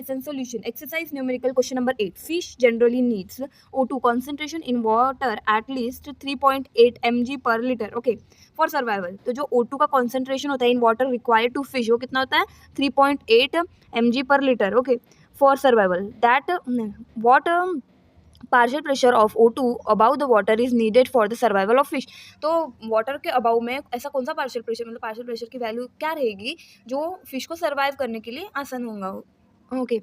lesson solution. Exercise numerical question number 8. Fish generally needs O2 concentration in water at least 3.8 mg per liter. Okay. For survival. तो जो O2 का concentration होता है in water required to fish वो कितना होता है 3.8 mg per liter. Okay. For survival. That what partial pressure of O2 about the water is needed for the survival of fish. तो वाटर के अबाउ में ऐसा कौन सा पार्शियल प्रेशर, मतलब पार्शियल प्रेशर की वैल्यू क्या रहेगी जो फिश को सर्वाइव करने के लिए आसान होगा. Okay.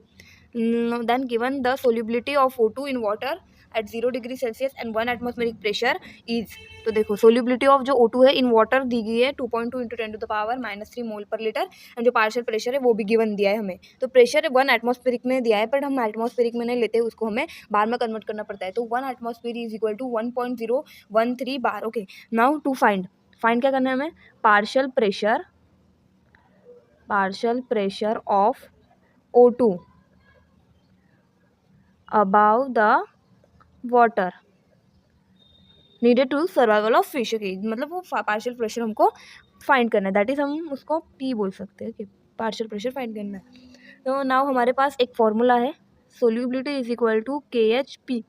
Then given the solubility of O2 in water at 0 degree Celsius and 1 atmospheric pressure is. तो देखो सोल्यूबिलिटी ऑफ जो O2 है इन वाटर दी गई है 2.2 इंटू 10⁻³ मोल पर लीटर. एंड जो पार्शियल प्रेशर है वो भी गिवन दिया है हमें. तो प्रेशर 1 एटमॉस्फेरिक में दिया है बट हम एटमॉस्फेरिक में नहीं लेते, उसको हमें बार में कन्वर्ट करना पड़ता है. तो 1 atmosphere is equal to 1.013 bar. Okay. Now to find क्या करना है हमें, partial pressure of O2 above the water needed to survival of fish. Okay. मतलब वो पार्शियल प्रेशर हमको फाइंड करना है, दैट इज हम उसको P बोल सकते हैं. ओके. पार्शियल प्रेशर फाइंड करना है. तो नाउ हमारे पास एक फॉर्मूला है, solubility is equal to KHP.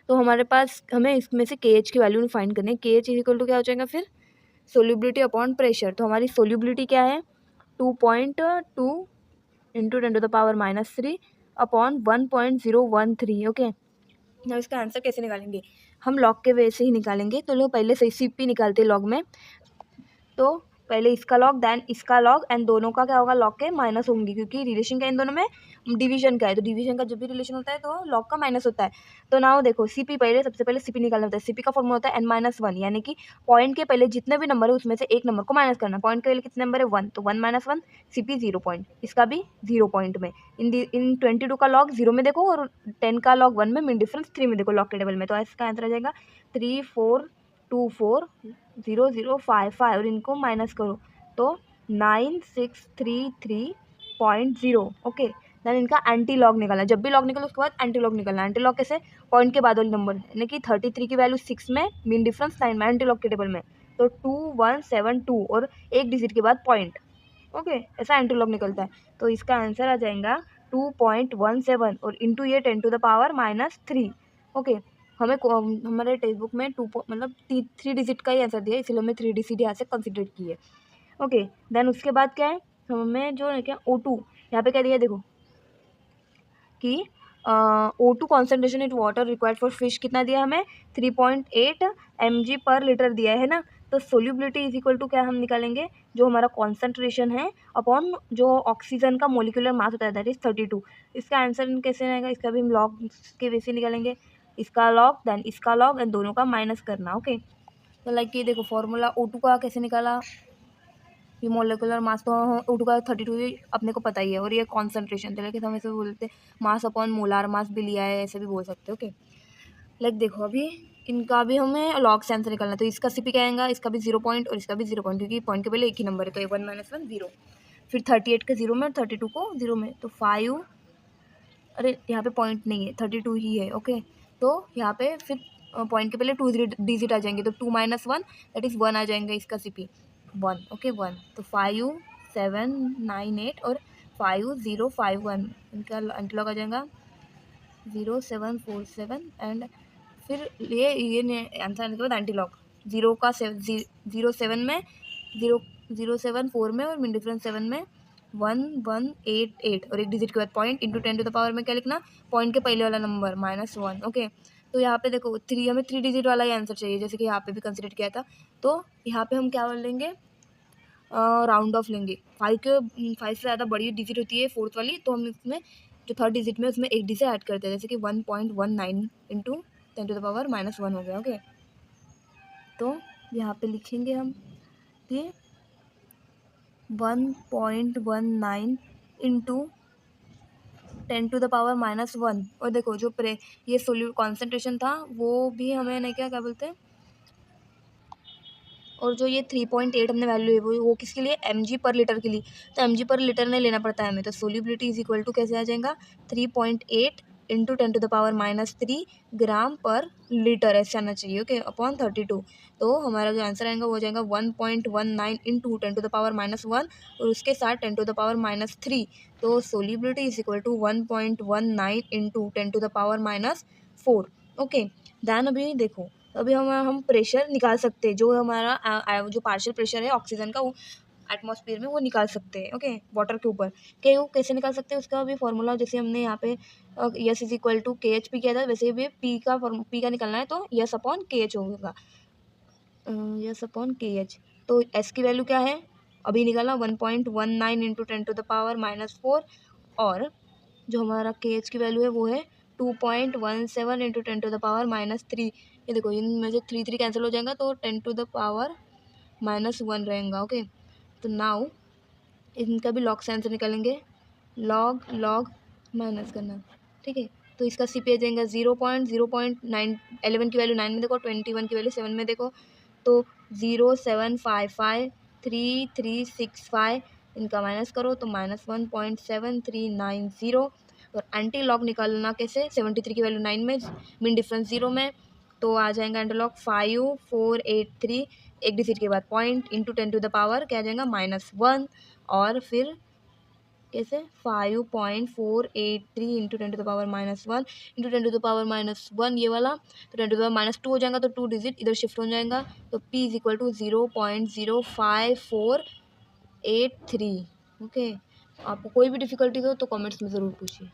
तो हमारे पास हमें इसमें से KH की वैल्यू फाइंड करनी है. KH इज इक्वल टू क्या हो जाएगा फिर सोल्यूबिलिटी अपॉन प्रेशर. तो हमारी सोल्यूबिलिटी क्या है 2.2 इंटू 10⁻³ अपॉन 1.013. ओके. ना इसका आंसर कैसे निकालेंगे, हम लॉग के वे से ही निकालेंगे. तो लोग पहले से CP निकालते हैं लॉग में. तो पहले इसका लॉग देन इसका लॉग एंड दोनों का क्या होगा लॉग के माइनस होंगे क्योंकि रिलेशन क्या इन दोनों में डिवीजन का है. तो डिवीजन का जब भी रिलेशन होता है तो लॉग का माइनस होता है. तो नाउ देखो CP सबसे पहले CP निकालना होता है. CP का फॉर्मूला होता है n-1 यानी कि पॉइंट के पहले जितने भी नंबर है उसमें से एक नंबर को माइनस करना. पॉइंट के पहले कितने नंबर है 1, तो 1 - 1 CP 0 पॉइंट. इसका भी 0 पॉइंट में. इन 22 का लॉग 0 में देखो और 10 का लॉग 1 में, मीन डिफरेंस 3 में देखो लॉग के टेबल में. तो इसका आंसर आ जाएगा 34240055 और इनको माइनस करो तो 9633.0. ओके. देन इनका एंटी लॉग निकालना. जब भी लॉग निकले उसके बाद एंटी लॉग निकालना. एंटी लॉग कैसे, पॉइंट के बाद वाली नंबर यानी कि 33 की वैल्यू 6 में, मीन डिफरेंस 9 में एंटी लॉग के टेबल में. तो 2172 और एक डिजिट के बाद पॉइंट. ओके. ऐसा एंटी लॉग निकलता है. तो इसका आंसर आ जाएगा 2.17 और इंटू ये 10⁻³ ओके. हमें हमारे टेक्स्ट बुक में 3 डिजिट का ही आंसर दिया है, इसलिए हमें 3 डिजिट यहाँ से कंसिडर की है. ओके. देन उसके बाद क्या है, हमें जो है क्या O2 यहाँ पे क्या दिया है देखो कि O2 concentration in water required for fish कितना दिया हमें 3.8 mg पर लीटर दिया है ना. तो सोल्यूबिलिटी इज इक्वल टू क्या हम निकालेंगे, जो हमारा कॉन्सेंट्रेशन है अपॉन जो ऑक्सीजन का मोलिकुलर मास होता है दैट इज 32. इसका आंसर कैसे रहेगा, इसका भी हम लॉग के वैसे निकालेंगे. इसका लॉग देन इसका लॉग एंड दोनों का माइनस करना. ओके. तो लाइक ये देखो फॉर्मूला O2 का कैसे निकाला, ये मोलिकुलर मास तो O2 का 32 अपने को पता ही है और ये कॉन्सेंट्रेशन थे, लेकिन हम ऐसे बोलते मास अपॉन मोलार मास भी लिया है, ऐसे भी बोल सकते हो. ओके. लाइक देखो अभी इनका भी हमें लॉग से आंसर निकालना है. तो इसका CP क्या आएगा, इसका भी 0 पॉइंट और इसका भी 0 पॉइंट क्योंकि पॉइंट के पहले एक ही नंबर है. तो 1 - 1 0. फिर 38 का 0 में, 32 को 0 में. तो 5, अरे यहाँ पे पॉइंट नहीं है 32 ही है. ओके. तो यहाँ पे फिर पॉइंट के पहले 2 डिजिट आ जाएंगे. तो 2 - 1 दैट इज़ 1 आ जाएंगे इसका CP 1. ओके 1. तो 5798 और 5051 इनका एंटीलॉग आ जाएगा 0747 एंड फिर ये आंसर आने के बाद एंटीलॉग 07 में 007 में और मिन डिफरेंस 7 में 1188 और एक डिजिट के बाद पॉइंट इंटू 10⁻ में क्या लिखना, पॉइंट के पहले वाला नंबर -1. ओके. तो यहाँ पे देखो हमें 3 डिजिट वाला ही आंसर चाहिए जैसे कि यहाँ पे भी कंसिडर किया था. तो यहाँ पे हम क्या लेंगे, राउंड ऑफ लेंगे. 5 से ज़्यादा बड़ी डिजिट होती है फोर्थ वाली, तो हम इसमें जो थर्ड डिजिट में उसमें एक डिजिट ऐड करते हैं जैसे कि 1.19 इंटू 10⁻⁻1 हो गया. ओके. तो यहाँ पे लिखेंगे हम कि 1.19 इंटू 10⁻⁻1 और देखो जो ये कॉन्सेंट्रेशन था वो भी हमें नहीं क्या बोलते हैं, और जो ये 3.8 हमने वैल्यू है वो किसके लिए mg पर लीटर के लिए. तो mg पर लीटर नहीं लेना पड़ता है हमें. तो सोल्यूबिलिटी इज इक्वल टू कैसे आ जाएगा 3.8 इंटू 10⁻³ ग्राम पर लीटर ऐसे आना चाहिए, ओके, अपॉन 32। तो हमारा जो आंसर आएगा वो हो जाएगा 1.19 इंटू 10⁻⁻1 और उसके साथ 10⁻³ तो solubility is equal to 1.19 into 10⁻⁴। Okay, then अभी देखो, अभी हम प्रेशर निकाल सकते हैं, जो हमारा जो पार्शियल प्रेशर है ऑक्सीजन का वो एटमॉस्फेयर में वो निकाल सकते हैं, ओके, वाटर के ऊपर। वो कैसे निकाल सकते हैं उसका भी फॉर्मूला जैसे हमने यहाँ पे S is equal to KH किया था, वैसे भी पी का निकालना है तो यस अपॉन KH होगा, यस अपॉन KH। तो एस की वैल्यू क्या है अभी निकाला 1.19 इंटू 10⁻⁴, और जो हमारा KH की वैल्यू है वो है 2.17 इंटू 10⁻⁻3। ये देखो इनमें से 3 कैंसिल हो जाएगा तो 10⁻⁻1 रहेगा, ओके। तो नाउ इनका भी लॉग से आंसर निकालेंगे, लॉग लॉग माइनस करना, ठीक है। तो इसका CP आ जाएगा 0.9, 11 की वैल्यू 9 में देखो, 21 की वैल्यू 7 में देखो, तो 0.7553365, इनका माइनस करो तो -1.7390। और एंटी लॉग निकालना कैसे, 73 की वैल्यू 9 में, मीन डिफरेंस 0 में, तो आ जाएगा एंटी लॉग 5483, एक डिजिट के बाद पॉइंट इंटू 10⁻, क्या आ जाएगा -1, और फिर कैसे 5.483 इंटू 10⁻⁻1 इंटू 10⁻⁻1 ये वाला, तो 10⁻⁻2 हो जाएगा, तो 2 डिजिट इधर शिफ्ट हो जाएगा, तो P is equal to 0.05483। Okay, आपको कोई भी डिफिकल्टी हो तो कमेंट्स में ज़रूर पूछिए।